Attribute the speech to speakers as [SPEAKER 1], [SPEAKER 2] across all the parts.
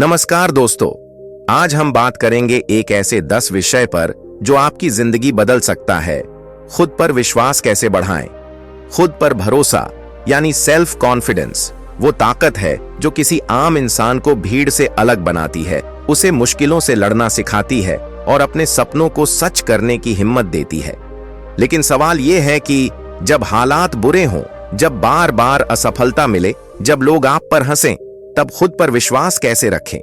[SPEAKER 1] नमस्कार दोस्तों, आज हम बात करेंगे एक ऐसे 10 विषय पर जो आपकी जिंदगी बदल सकता है। खुद पर विश्वास कैसे बढ़ाएं। खुद पर भरोसा यानी सेल्फ कॉन्फिडेंस वो ताकत है जो किसी आम इंसान को भीड़ से अलग बनाती है, उसे मुश्किलों से लड़ना सिखाती है और अपने सपनों को सच करने की हिम्मत देती है। लेकिन सवाल यह है कि जब हालात बुरे हों, जब बार बार असफलता मिले, जब लोग आप पर हंसें, तब खुद पर विश्वास कैसे रखें।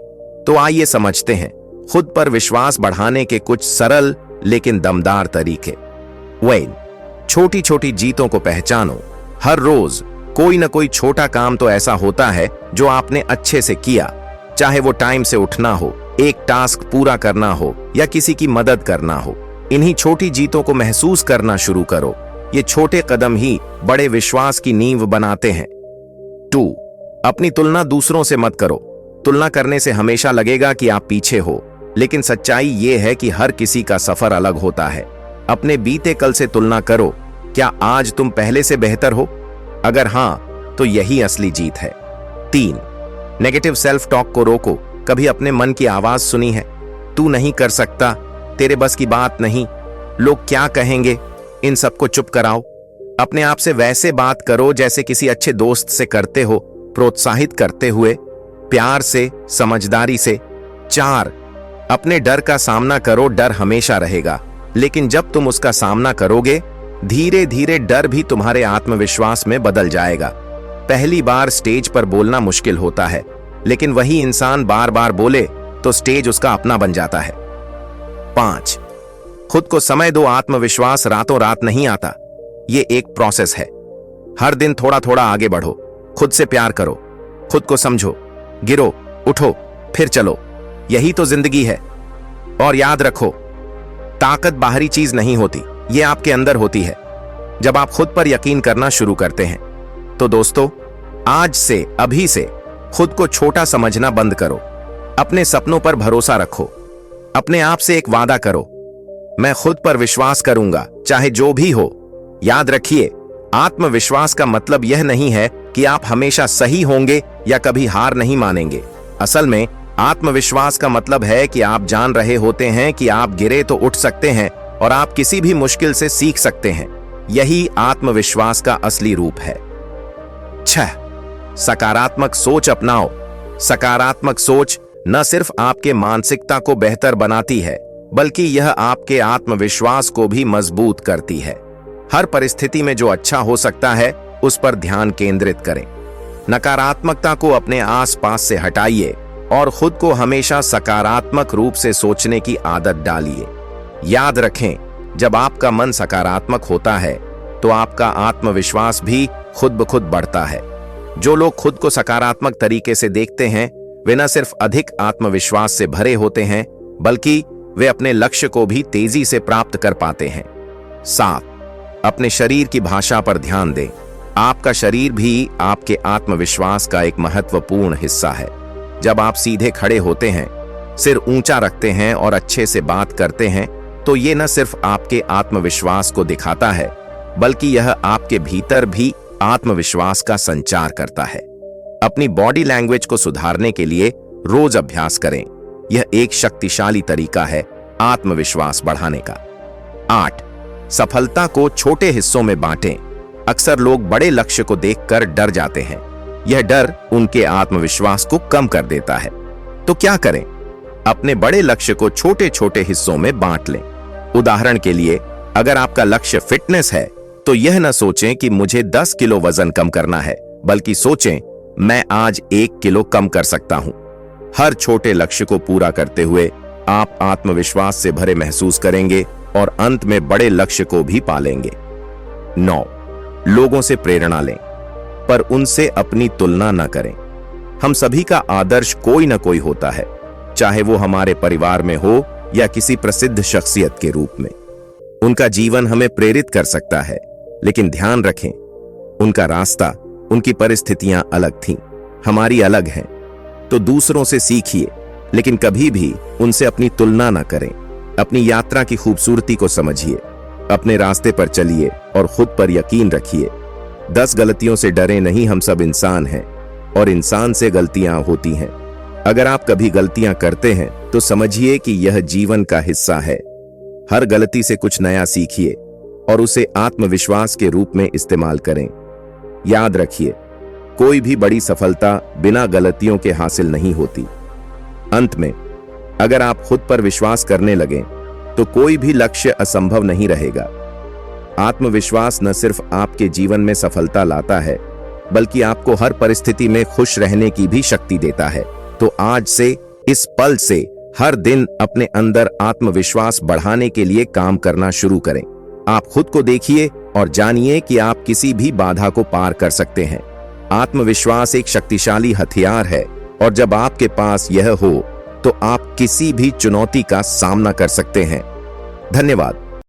[SPEAKER 1] तो आइए समझते हैं खुद पर विश्वास बढ़ाने के कुछ सरल लेकिन दमदार तरीके। वेन, छोटी छोटी जीतों को पहचानो। हर रोज कोई ना कोई छोटा काम तो ऐसा होता है जो आपने अच्छे से किया, चाहे वो टाइम से उठना हो, एक टास्क पूरा करना हो या किसी की मदद करना हो। इन्हीं छोटी जीतों को महसूस करना शुरू करो। ये छोटे कदम ही बड़े विश्वास की नींव बनाते हैं। 2, अपनी तुलना दूसरों से मत करो। तुलना करने से हमेशा लगेगा कि आप पीछे हो, लेकिन सच्चाई ये है कि हर किसी का सफर अलग होता है। अपने बीते कल से तुलना करो। क्या आज तुम पहले से बेहतर हो? अगर हां, तो यही असली जीत है। 3, नेगेटिव सेल्फ टॉक को रोको। कभी अपने मन की आवाज सुनी है? तू नहीं कर सकता, तेरे बस की बात नहीं, लोग क्या कहेंगे? इन सबको चुप कराओ। अपने आप से वैसे बात करो जैसे किसी अच्छे दोस्त से करते हो, प्रोत्साहित करते हुए, प्यार से, समझदारी से। 4, अपने डर का सामना करो। डर हमेशा रहेगा, लेकिन जब तुम उसका सामना करोगे, धीरे धीरे डर भी तुम्हारे आत्मविश्वास में बदल जाएगा। पहली बार स्टेज पर बोलना मुश्किल होता है, लेकिन वही इंसान बार बार बोले तो स्टेज उसका अपना बन जाता है। 5, खुद को समय दो। आत्मविश्वास रातों रात नहीं आता, ये एक प्रोसेस है। हर दिन थोड़ा थोड़ा आगे बढ़ो। खुद से प्यार करो, खुद को समझो, गिरो, उठो, फिर चलो। यही तो जिंदगी है। और याद रखो, ताकत बाहरी चीज नहीं होती, ये आपके अंदर होती है, जब आप खुद पर यकीन करना शुरू करते हैं। तो दोस्तों, आज से, अभी से खुद को छोटा समझना बंद करो। अपने सपनों पर भरोसा रखो। अपने आप से एक वादा करो, मैं खुद पर विश्वास करूंगा, चाहे जो भी हो। याद रखिए, आत्मविश्वास का मतलब यह नहीं है कि आप हमेशा सही होंगे या कभी हार नहीं मानेंगे। असल में आत्मविश्वास का मतलब है कि आप जान रहे होते हैं कि आप गिरे तो उठ सकते हैं और आप किसी भी मुश्किल से सीख सकते हैं। यही आत्मविश्वास का असली रूप है। 6, सकारात्मक सोच अपनाओ। सकारात्मक सोच न सिर्फ आपके मानसिकता को बेहतर बनाती है, बल्कि यह आपके आत्मविश्वास को भी मजबूत करती है। हर परिस्थिति में जो अच्छा हो सकता है, उस पर ध्यान केंद्रित करें। नकारात्मकता को अपने आसपास से हटाइए और खुद को हमेशा सकारात्मक रूप से सोचने की आदत डालिए। याद रखें, जब आपका मन सकारात्मक होता है, तो आपका आत्मविश्वास भी खुद ब खुद बढ़ता है। जो लोग खुद को सकारात्मक तरीके से देखते हैं, वे न सिर्फ अधिक आत्मविश्वास से भरे होते हैं, बल्कि वे अपने लक्ष्य को भी तेजी से प्राप्त कर पाते हैं। 7, अपने शरीर की भाषा पर ध्यान दें। आपका शरीर भी आपके आत्मविश्वास का एक महत्वपूर्ण हिस्सा है। जब आप सीधे खड़े होते हैं, सिर ऊंचा रखते हैं और अच्छे से बात करते हैं, तो ये न सिर्फ आपके आत्मविश्वास को दिखाता है, बल्कि यह आपके भीतर भी आत्मविश्वास का संचार करता है। अपनी बॉडी लैंग्वेज को सुधारने के लिए रोज अभ्यास करें। यह एक शक्तिशाली तरीका है आत्मविश्वास बढ़ाने का। 8, सफलता को छोटे हिस्सों में बांटें। अक्सर लोग बड़े लक्ष्य को देखकर डर जाते हैं। यह डर उनके आत्मविश्वास को कम कर देता है। तो क्या करें? अपने बड़े लक्ष्य को छोटे छोटे हिस्सों में बांट लें। उदाहरण के लिए, अगर आपका लक्ष्य फिटनेस है, तो यह न सोचें कि मुझे 10 किलो वजन कम करना है, बल्कि सोचें, मैं आज 1 किलो कम कर सकता हूं। हर छोटे लक्ष्य को पूरा करते हुए आप आत्मविश्वास से भरे महसूस करेंगे और अंत में बड़े लक्ष्य को भी पालेंगे। 9, लोगों से प्रेरणा लें, पर उनसे अपनी तुलना न करें। हम सभी का आदर्श कोई न कोई होता है, चाहे वो हमारे परिवार में हो या किसी प्रसिद्ध शख्सियत के रूप में। उनका जीवन हमें प्रेरित कर सकता है, लेकिन ध्यान रखें, उनका रास्ता, उनकी परिस्थितियां अलग थीं, हमारी अलग हैं। तो दूसरों से सीखिए, लेकिन कभी भी उनसे अपनी तुलना न करें। अपनी यात्रा की खूबसूरती को समझिए, अपने रास्ते पर चलिए और खुद पर यकीन रखिए। 10 गलतियों से डरे नहीं, हम सब इंसान हैं और इंसान से गलतियां होती हैं। अगर आप कभी गलतियां करते हैं तो समझिए कि यह जीवन का हिस्सा है। हर गलती से कुछ नया सीखिए और उसे आत्मविश्वास के रूप में इस्तेमाल करें। याद रखिए, कोई भी बड़ी सफलता बिना गलतियों के हासिल नहीं होती। अंत में, अगर आप खुद पर विश्वास करने लगें तो कोई भी लक्ष्य असंभव नहीं रहेगा। आत्मविश्वास न सिर्फ आपके जीवन में सफलता लाता है, बल्कि आपको हर परिस्थिति में खुश रहने की भी शक्ति देता है। तो आज से, इस पल से हर दिन अपने अंदर आत्मविश्वास बढ़ाने के लिए काम करना शुरू करें। आप खुद को देखिए और जानिए कि आप किसी भी बाधा को पार कर सकते हैं। आत्मविश्वास एक शक्तिशाली हथियार है और जब आपके पास यह हो तो आप किसी भी चुनौती का सामना कर सकते हैं। धन्यवाद।